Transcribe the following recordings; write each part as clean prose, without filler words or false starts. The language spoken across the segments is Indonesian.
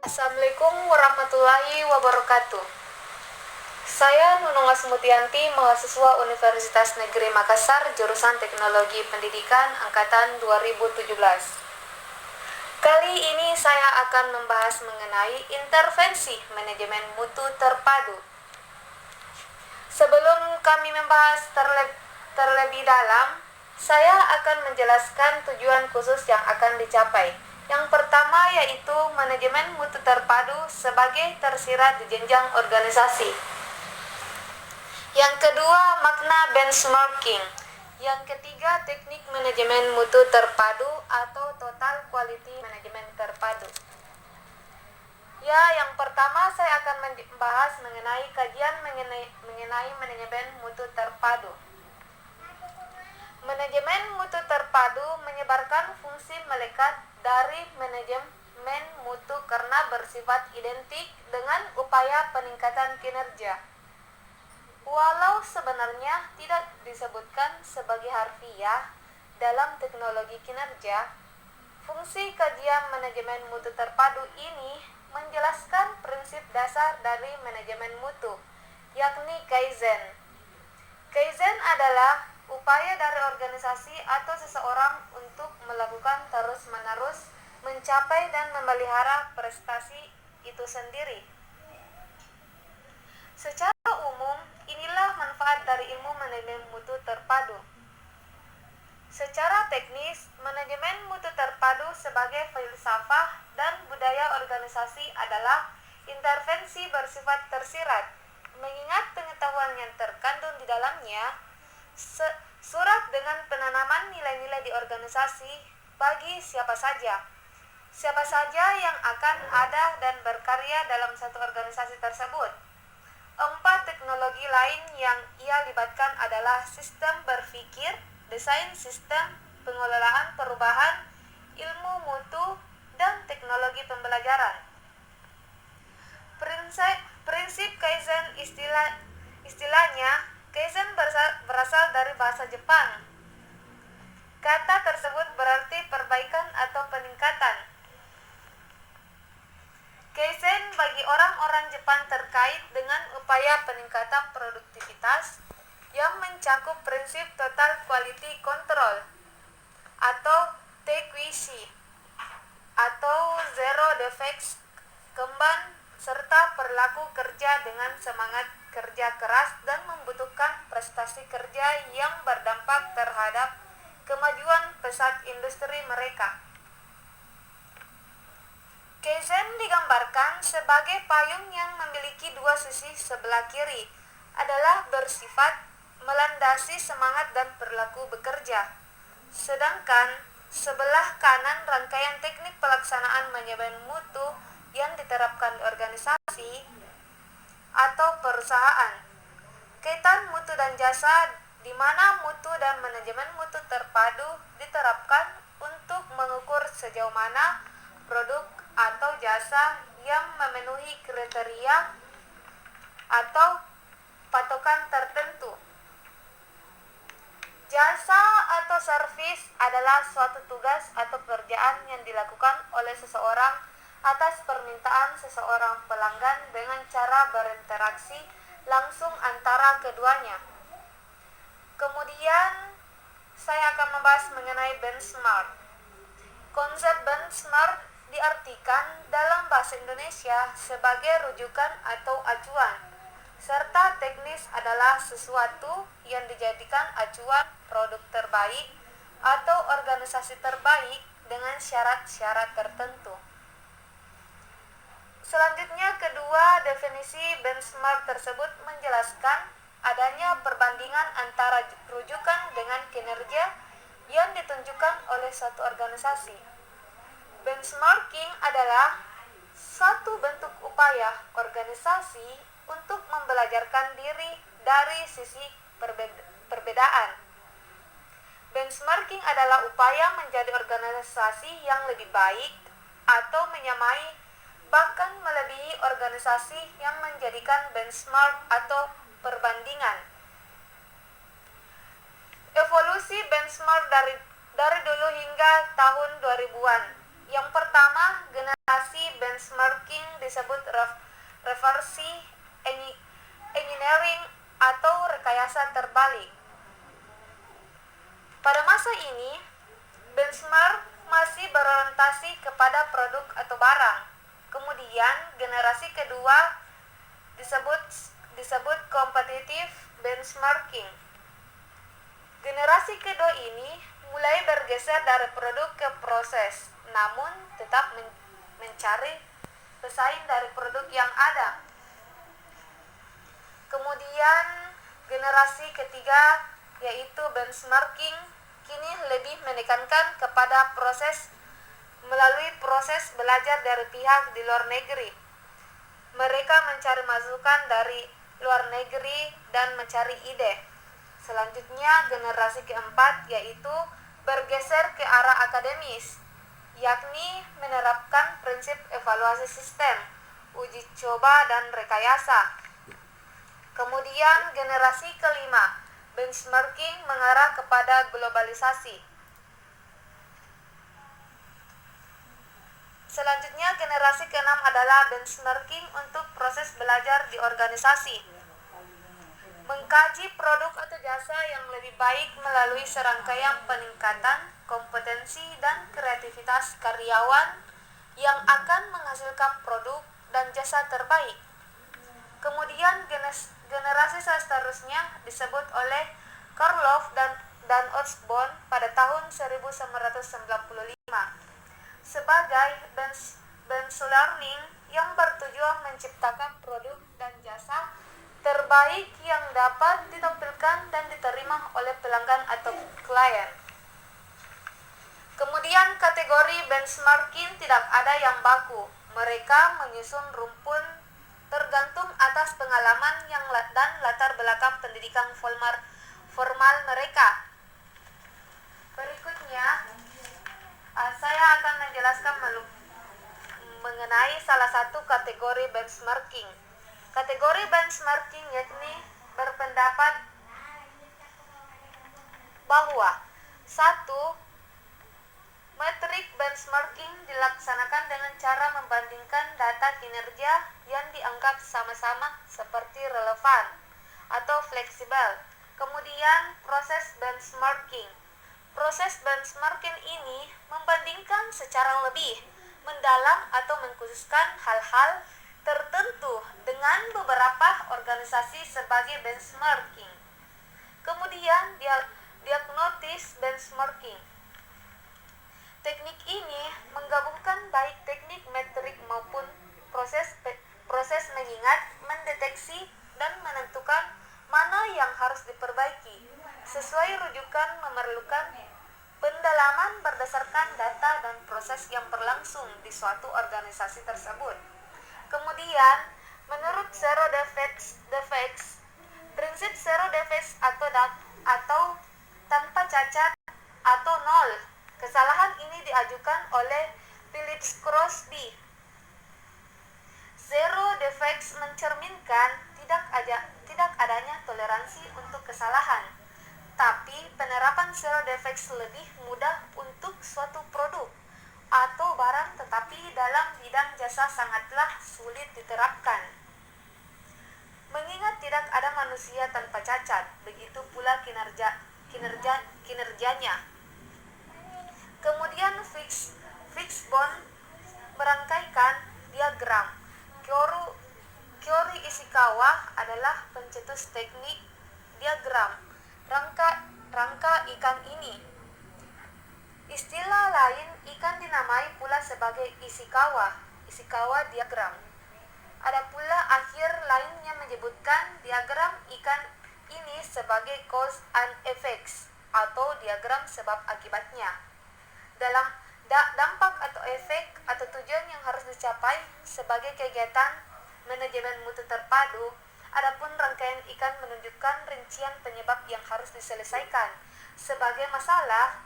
Assalamualaikum warahmatullahi wabarakatuh. Saya Nunung Asmutianti, mahasiswa Universitas Negeri Makassar, jurusan Teknologi Pendidikan angkatan 2017. Kali ini saya akan membahas mengenai intervensi manajemen mutu terpadu. Sebelum kami membahas terlebih dalam, saya akan menjelaskan tujuan khusus yang akan dicapai. Yang pertama yaitu manajemen mutu terpadu sebagai tersirat di jenjang organisasi. Yang kedua, makna benchmarking. Yang ketiga, teknik manajemen mutu terpadu atau total quality management terpadu. Yang pertama saya akan membahas mengenai kajian mengenai manajemen mutu terpadu. Manajemen mutu terpadu menyebarkan fungsi melekat dari manajemen mutu karena bersifat identik dengan upaya peningkatan kinerja. Walau sebenarnya tidak disebutkan sebagai harfiah dalam teknologi kinerja, fungsi kajian manajemen mutu terpadu ini menjelaskan prinsip dasar dari manajemen mutu, yakni Kaizen. Kaizen adalah upaya dari organisasi atau seseorang untuk melakukan terus-menerus mencapai dan memelihara prestasi itu sendiri. Secara umum, inilah manfaat dari ilmu manajemen mutu terpadu. Secara teknis, manajemen mutu terpadu sebagai filsafah dan budaya organisasi adalah intervensi bersifat tersirat, mengingat pengetahuan yang terkandung di dalamnya, surat dengan penanaman nilai-nilai di organisasi bagi siapa saja yang akan ada dan berkarya dalam satu organisasi tersebut. 4 teknologi lain yang ia libatkan adalah sistem berpikir, desain sistem, pengelolaan perubahan, ilmu mutu, dan teknologi pembelajaran. Prinsip Kaizen istilahnya, Kaizen berasal dari bahasa Jepang. Kata tersebut berarti perbaikan atau peningkatan. Kaizen bagi orang-orang Jepang terkait dengan upaya peningkatan produktivitas yang mencakup prinsip total quality control atau TQC atau zero defects, Kanban, serta perilaku kerja dengan semangat kerja keras dan membutuhkan prestasi kerja yang berdampak terhadap kemajuan pesat industri mereka. Kaizen digambarkan sebagai payung yang memiliki dua sisi. Sebelah kiri adalah bersifat melandasi semangat dan perilaku bekerja, sedangkan sebelah kanan rangkaian teknik pelaksanaan manajemen mutu yang diterapkan di organisasi atau perusahaan. Kaitan mutu dan jasa, di mana mutu dan manajemen mutu terpadu diterapkan untuk mengukur sejauh mana produk atau jasa yang memenuhi kriteria atau patokan tertentu. Jasa atau servis adalah suatu tugas atau pekerjaan yang dilakukan oleh seseorang atas permintaan seseorang pelanggan dengan cara berinteraksi langsung antara keduanya. Kemudian saya akan membahas mengenai benchmark. Konsep benchmark diartikan dalam bahasa Indonesia sebagai rujukan atau acuan, serta teknis adalah sesuatu yang dijadikan acuan produk terbaik atau organisasi terbaik dengan syarat-syarat tertentu. Selanjutnya, kedua definisi benchmark tersebut menjelaskan adanya perbandingan antara rujukan dengan kinerja yang ditunjukkan oleh suatu organisasi. Benchmarking adalah satu bentuk upaya organisasi untuk membelajarkan diri dari sisi perbedaan. Benchmarking adalah upaya menjadi organisasi yang lebih baik atau menyamai bahkan melebihi organisasi yang menjadikan benchmark atau perbandingan. Evolusi benchmark dari dulu hingga tahun 2000-an. Yang pertama, generasi benchmarking disebut reversi engineering atau rekayasa terbalik. Pada masa ini, benchmark masih berorientasi kepada produk atau barang. Kemudian, generasi kedua disebut competitive benchmarking. Generasi kedua ini mulai bergeser dari produk ke proses, namun tetap mencari pesaing dari produk yang ada. Kemudian generasi ketiga yaitu benchmarking kini lebih menekankan kepada proses melalui proses belajar dari pihak di luar negeri. Mereka mencari masukan dari luar negeri dan mencari ide. Selanjutnya generasi keempat yaitu bergeser ke arah akademis, yakni menerapkan prinsip evaluasi sistem, uji coba dan rekayasa. Kemudian generasi kelima, benchmarking mengarah kepada globalisasi. Selanjutnya generasi keenam adalah benchmarking untuk proses belajar di organisasi. Mengkaji produk atau jasa yang lebih baik melalui serangkaian peningkatan kompetensi dan kreativitas karyawan yang akan menghasilkan produk dan jasa terbaik. Kemudian generasi seterusnya disebut oleh Karlov dan Osborne pada tahun 1995 sebagai bench learning yang bertujuan menciptakan produk dan jasa terbaik yang dapat ditampilkan dan diterima oleh pelanggan atau klien. Kemudian kategori benchmarking tidak ada yang baku. Mereka menyusun rumpun tergantung atas pengalaman dan latar belakang pendidikan formal mereka. Berikutnya, saya akan menjelaskan mengenai salah satu kategori benchmarking. Kategori benchmarking yakni berpendapat bahwa 1. Metrik benchmarking dilaksanakan dengan cara membandingkan data kinerja yang dianggap sama-sama seperti relevan atau fleksibel. Kemudian proses benchmarking. Proses benchmarking ini membandingkan secara lebih mendalam atau mengkhususkan hal-hal tertentu dengan beberapa organisasi sebagai benchmarking. Kemudian diagnosis benchmarking. Teknik ini menggabungkan baik teknik metrik maupun proses mengingat, mendeteksi, dan menentukan mana yang harus diperbaiki. Sesuai rujukan memerlukan pendalaman berdasarkan data dan proses yang berlangsung di suatu organisasi tersebut. Kemudian, menurut Zero Defects, prinsip Zero Defects atau tanpa cacat atau nol. Kesalahan ini diajukan oleh Phillips Crosby. Zero defects mencerminkan tidak adanya toleransi untuk kesalahan, tapi penerapan zero defects lebih mudah untuk suatu produk atau barang, tetapi dalam bidang jasa sangatlah sulit diterapkan. Mengingat tidak ada manusia tanpa cacat, begitu pula kinerjanya. Kemudian Fishbone merangkaikan diagram. Kyory Ishikawa adalah pencetus teknik diagram rangka ikan ini. Istilah lain ikan dinamai pula sebagai Ishikawa diagram. Ada pula akhir lain yang menyebutkan diagram ikan ini sebagai cause and effects atau diagram sebab akibatnya. Dalam dampak atau efek atau tujuan yang harus dicapai sebagai kegiatan manajemen mutu terpadu, adapun rangkaian ikan menunjukkan rincian penyebab yang harus diselesaikan. Sebagai masalah,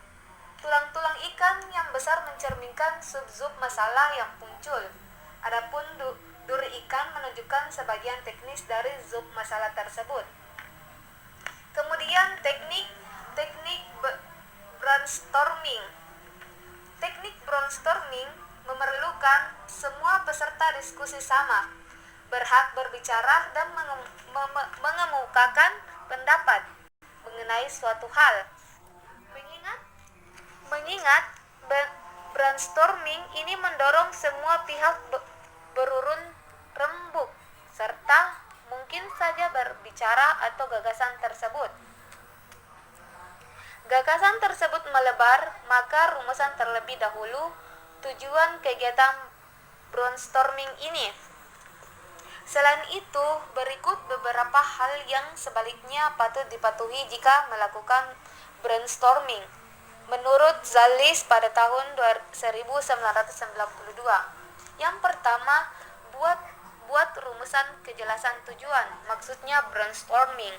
tulang-tulang ikan yang besar mencerminkan sub-sub masalah yang muncul. Adapun duri ikan menunjukkan sebagian teknis dari sub masalah tersebut. Kemudian teknik brainstorming. Teknik brainstorming peserta diskusi sama berhak berbicara dan mengemukakan pendapat mengenai suatu hal. Mengingat brainstorming ini mendorong semua pihak berurun rembuk serta mungkin saja berbicara atau gagasan tersebut. Gagasan tersebut melebar, maka rumusan terlebih dahulu tujuan kegiatan brainstorming ini. Selain itu, berikut beberapa hal yang sebaliknya patut dipatuhi jika melakukan brainstorming. Menurut Zallis pada tahun 1992. Yang pertama, buat rumusan kejelasan tujuan, maksudnya brainstorming.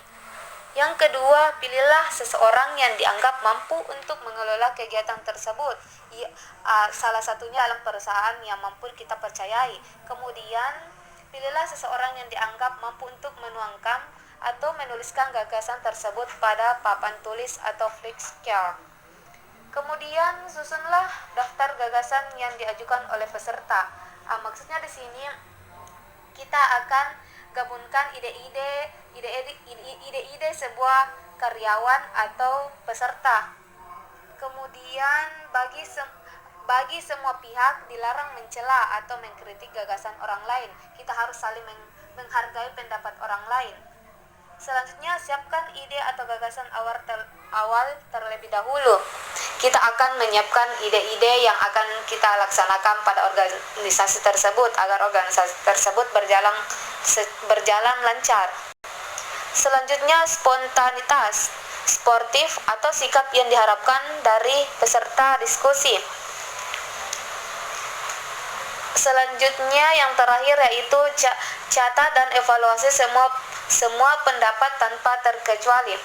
Yang kedua, pilihlah seseorang yang dianggap mampu untuk mengelola kegiatan tersebut. Salah satunya dalam perusahaan yang mampu kita percayai. Kemudian, pilihlah seseorang yang dianggap mampu untuk menuangkan atau menuliskan gagasan tersebut pada papan tulis atau flipchart. Kemudian, susunlah daftar gagasan yang diajukan oleh peserta. Maksudnya di sini kita akan gabungkan ide-ide sebuah karyawan atau peserta. Kemudian bagi semua pihak dilarang mencela atau mengkritik gagasan orang lain. Kita harus saling menghargai pendapat orang lain. Selanjutnya, siapkan ide atau gagasan awal terlebih dahulu. Kita akan menyiapkan ide-ide yang akan kita laksanakan pada organisasi tersebut agar organisasi tersebut berjalan lancar. Selanjutnya, spontanitas, sportif atau sikap yang diharapkan dari peserta diskusi. Selanjutnya, yang terakhir yaitu catat dan evaluasi semua pendapat tanpa terkecuali.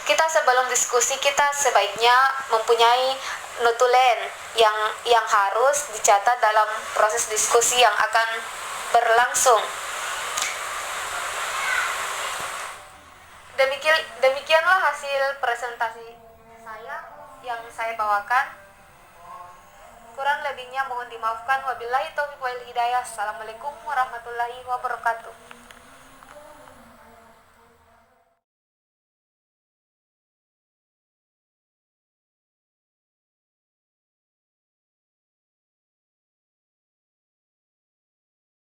Kita sebelum diskusi kita sebaiknya mempunyai notulen yang harus dicatat dalam proses diskusi yang akan berlangsung. Demikianlah hasil presentasi saya yang saya bawakan. Kurang lebihnya mohon dimaafkan. Wabillahi taufiq wal hidayah. Assalamualaikum warahmatullahi wabarakatuh.